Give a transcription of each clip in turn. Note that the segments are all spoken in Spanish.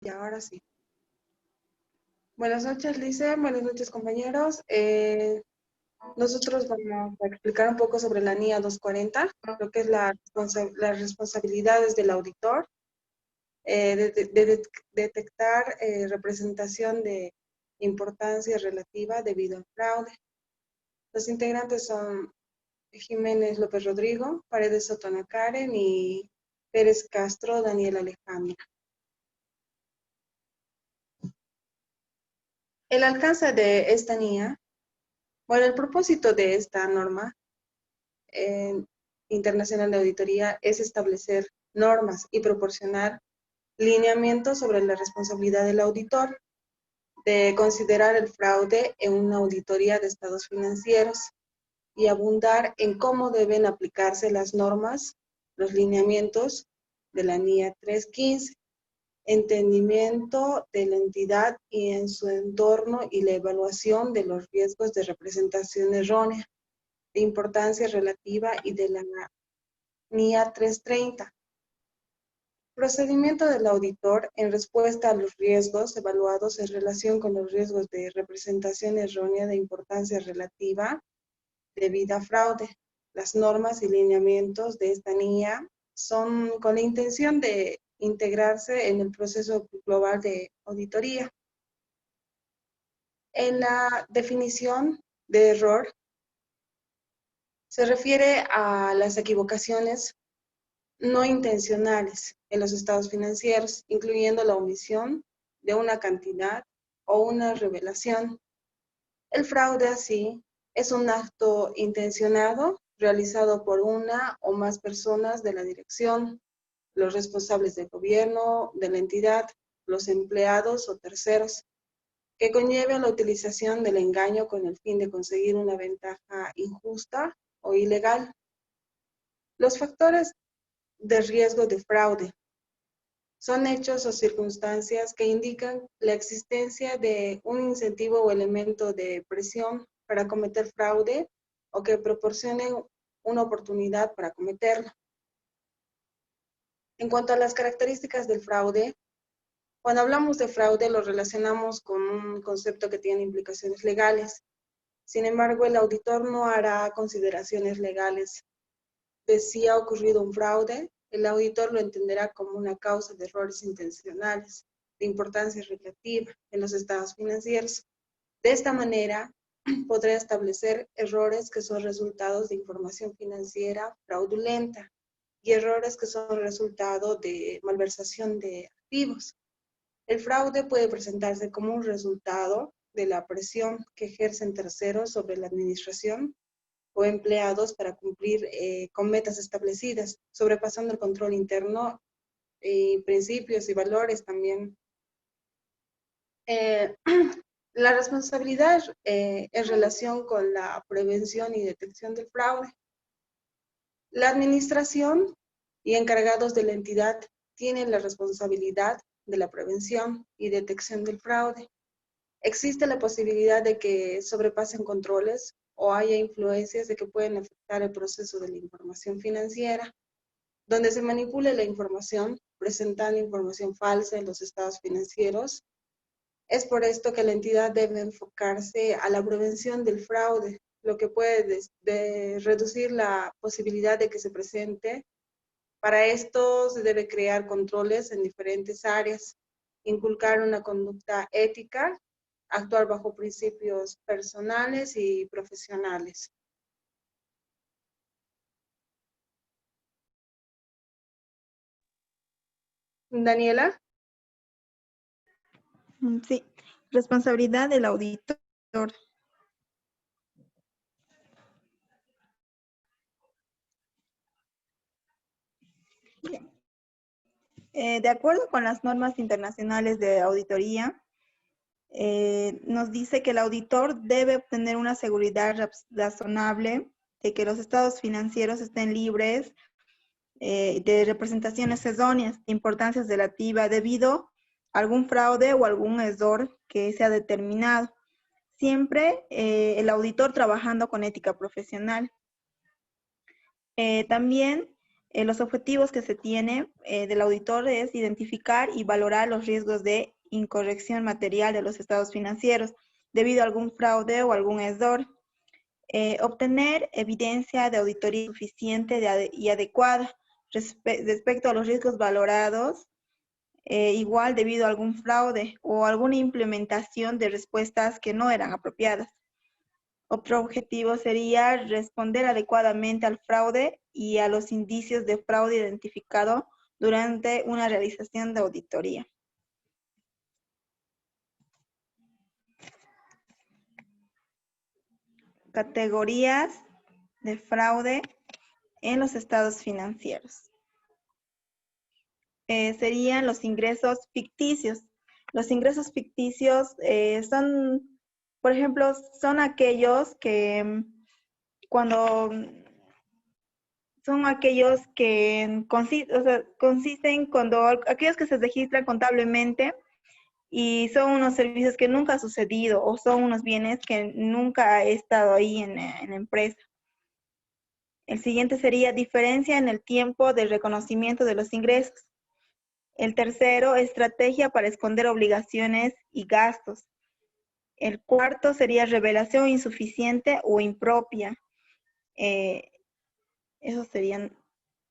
Y ahora sí. Buenas noches, Lice. Buenas noches, compañeros. Nosotros vamos a explicar un poco sobre la NIA 240, lo que es las responsabilidades del auditor, detectar representación de importancia relativa debido al fraude. Los integrantes son Jiménez López Rodrigo, Paredes Sotona Karen y Pérez Castro Daniel Alejandra. El alcance de esta NIA, bueno, el propósito de esta norma internacional de auditoría es establecer normas y proporcionar lineamientos sobre la responsabilidad del auditor de considerar el fraude en una auditoría de estados financieros y abundar en cómo deben aplicarse las normas, los lineamientos de la NIA 315, entendimiento de la entidad y en su entorno y la evaluación de los riesgos de representación errónea, de importancia relativa y de la NIA 330. Procedimiento del auditor en respuesta a los riesgos evaluados en relación con los riesgos de representación errónea de importancia relativa debida a fraude. Las normas y lineamientos de esta NIA son con la intención de integrarse en el proceso global de auditoría. En la definición de error se refiere a las equivocaciones no intencionales en los estados financieros, incluyendo la omisión de una cantidad o una revelación. El fraude, así, es un acto intencionado realizado por una o más personas de la dirección, los responsables del gobierno, de la entidad, los empleados o terceros, que conlleve la utilización del engaño con el fin de conseguir una ventaja injusta o ilegal. Los factores de riesgo de fraude son hechos o circunstancias que indican la existencia de un incentivo o elemento de presión para cometer fraude o que proporcionen una oportunidad para cometerlo. En cuanto a las características del fraude, cuando hablamos de fraude lo relacionamos con un concepto que tiene implicaciones legales. Sin embargo, el auditor no hará consideraciones legales de si ha ocurrido un fraude. El auditor lo entenderá como una causa de errores intencionales de importancia relativa en los estados financieros. De esta manera, podrá establecer errores que son resultados de información financiera fraudulenta y errores que son resultado de malversación de activos. El fraude puede presentarse como un resultado de la presión que ejercen terceros sobre la administración o empleados para cumplir con metas establecidas, sobrepasando el control interno y principios y valores también. La responsabilidad en relación con la prevención y detección del fraude. La administración y encargados de la entidad tienen la responsabilidad de la prevención y detección del fraude. Existe la posibilidad de que sobrepasen controles o haya influencias de que pueden afectar el proceso de la información financiera, donde se manipule la información, presentando información falsa en los estados financieros. Es por esto que la entidad debe enfocarse a la prevención del fraude, lo que puede reducir la posibilidad de que se presente. Para esto se debe crear controles en diferentes áreas, inculcar una conducta ética, actuar bajo principios personales y profesionales. Daniela. Sí, responsabilidad del auditor. De acuerdo con las normas internacionales de auditoría, nos dice que el auditor debe obtener una seguridad razonable de que los estados financieros estén libres de representaciones erróneas de importancia relativa debido a algún fraude o algún error que se ha determinado. Siempre el auditor trabajando con ética profesional. También Los objetivos que se tiene del auditor es identificar y valorar los riesgos de incorrección material de los estados financieros debido a algún fraude o algún error. Obtener evidencia de auditoría suficiente y adecuada respecto a los riesgos valorados, igual debido a algún fraude o alguna implementación de respuestas que no eran apropiadas. Otro objetivo sería responder adecuadamente al fraude y a los indicios de fraude identificado durante una realización de auditoría. Categorías de fraude en los estados financieros. Serían los ingresos ficticios. Los ingresos ficticios son, por ejemplo, son aquellos que consisten cuando aquellos que se registran contablemente y son unos servicios que nunca han sucedido o son unos bienes que nunca ha estado ahí en la empresa. El siguiente sería diferencia en el tiempo del reconocimiento de los ingresos. El tercero, estrategia para esconder obligaciones y gastos. El cuarto sería revelación insuficiente o impropia. Esos serían.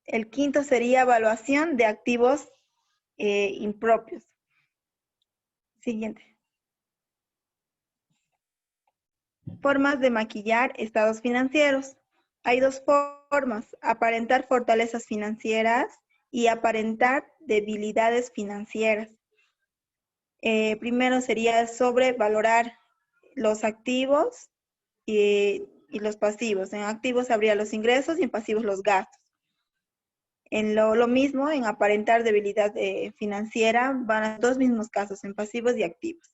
El quinto sería evaluación de activos impropios. Siguiente. Formas de maquillar estados financieros. Hay dos formas, aparentar fortalezas financieras y aparentar debilidades financieras. Primero sería sobrevalorar los activos y los pasivos. En activos habría los ingresos y en pasivos los gastos. En lo mismo, en aparentar debilidad financiera, van a dos mismos casos, en pasivos y activos.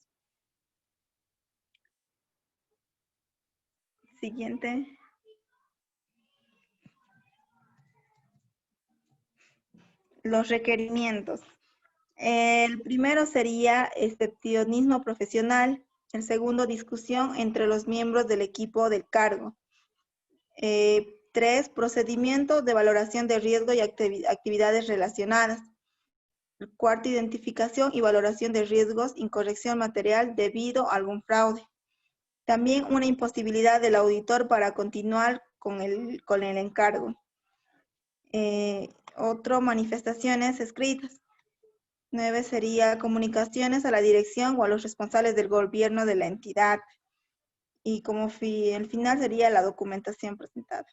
Siguiente. Los requerimientos. El primero sería excepcionismo profesional. El segundo, discusión entre los miembros del equipo del cargo. 3, procedimiento de valoración de riesgo y actividades relacionadas. El cuarto, identificación y valoración de riesgos, incorrección material debido a algún fraude. También una imposibilidad del auditor para continuar con el encargo. Otro, manifestaciones escritas. 9 sería comunicaciones a la dirección o a los responsables del gobierno de la entidad. Y como el final sería la documentación presentada.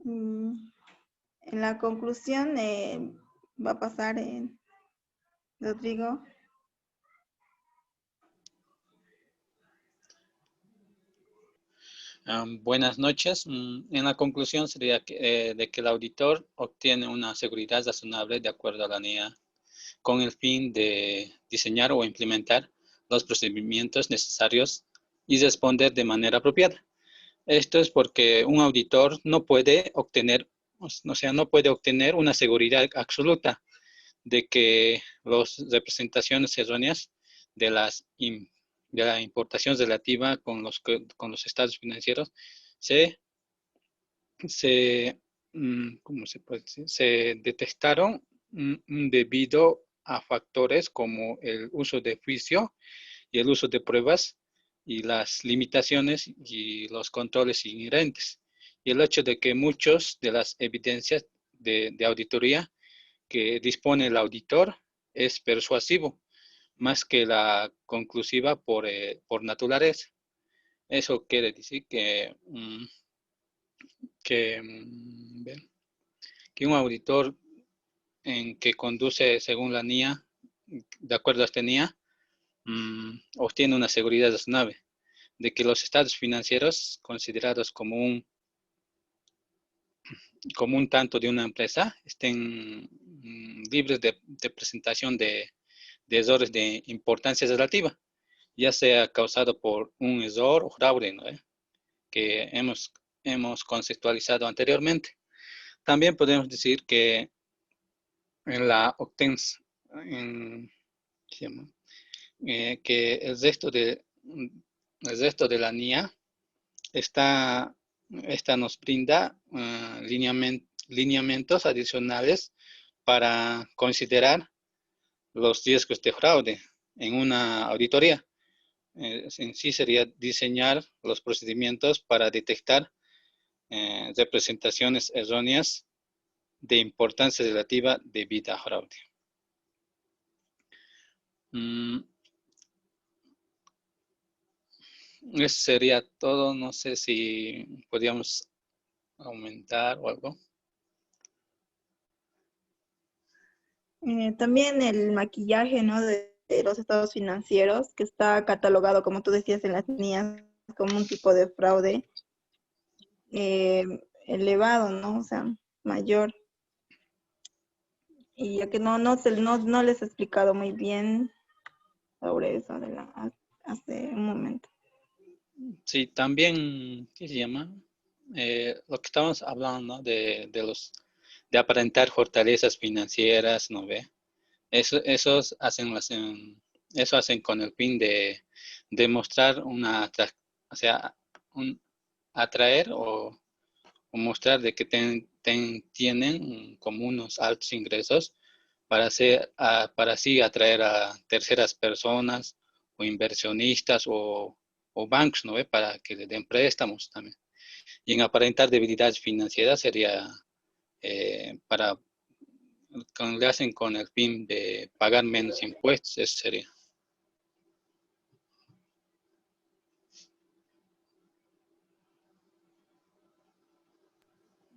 En la conclusión va a pasar Rodrigo. Buenas noches. En la conclusión sería de que el auditor obtiene una seguridad razonable de acuerdo a la NIA con el fin de diseñar o implementar los procedimientos necesarios y responder de manera apropiada. Esto es porque un auditor no puede obtener, no puede obtener una seguridad absoluta de que las representaciones erróneas de la importación relativa con los estados financieros ¿cómo se puede decir? Se detectaron debido a factores como el uso de juicio y el uso de pruebas y las limitaciones y los controles inherentes. Y el hecho de que muchas de las evidencias de auditoría que dispone el auditor es persuasivo, más que la conclusiva por naturaleza. Eso quiere decir que un auditor que conduce según la NIA, de acuerdo a esta NIA, obtiene una seguridad razonable de que los estados financieros considerados como un tanto de una empresa estén libres de presentación de errores de importancia relativa, ya sea causado por un error o fraude, ¿no? Que hemos conceptualizado anteriormente. También podemos decir que en la obtención, que el resto el resto de la NIA, esta nos brinda lineamientos adicionales para considerar los riesgos de fraude en una auditoría. En sí sería diseñar los procedimientos para detectar representaciones erróneas de importancia relativa debida a fraude. Eso sería todo. No sé si podríamos aumentar o algo. También el maquillaje, ¿no? de los estados financieros, que está catalogado, como tú decías, en las líneas como un tipo de fraude elevado, ¿no? O sea, mayor. Y ya que no les he explicado muy bien sobre eso hace un momento. Sí, también, ¿qué se llama? Lo que estamos hablando, ¿no? de aparentar fortalezas financieras, ¿no ve? Eso hacen con el fin de demostrar o sea, atraer o mostrar de que tienen como unos altos ingresos para así atraer a terceras personas o inversionistas o bancos, ¿no ve? Para que le den préstamos también. Y en aparentar debilidades financieras sería para le hacen con el fin de pagar menos impuestos, eso sería.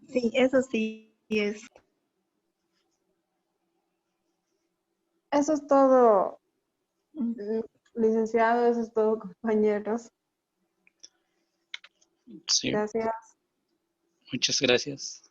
Sí, eso sí es. Eso es todo, licenciado, eso es todo, compañeros. Sí, Gracias. muchas gracias.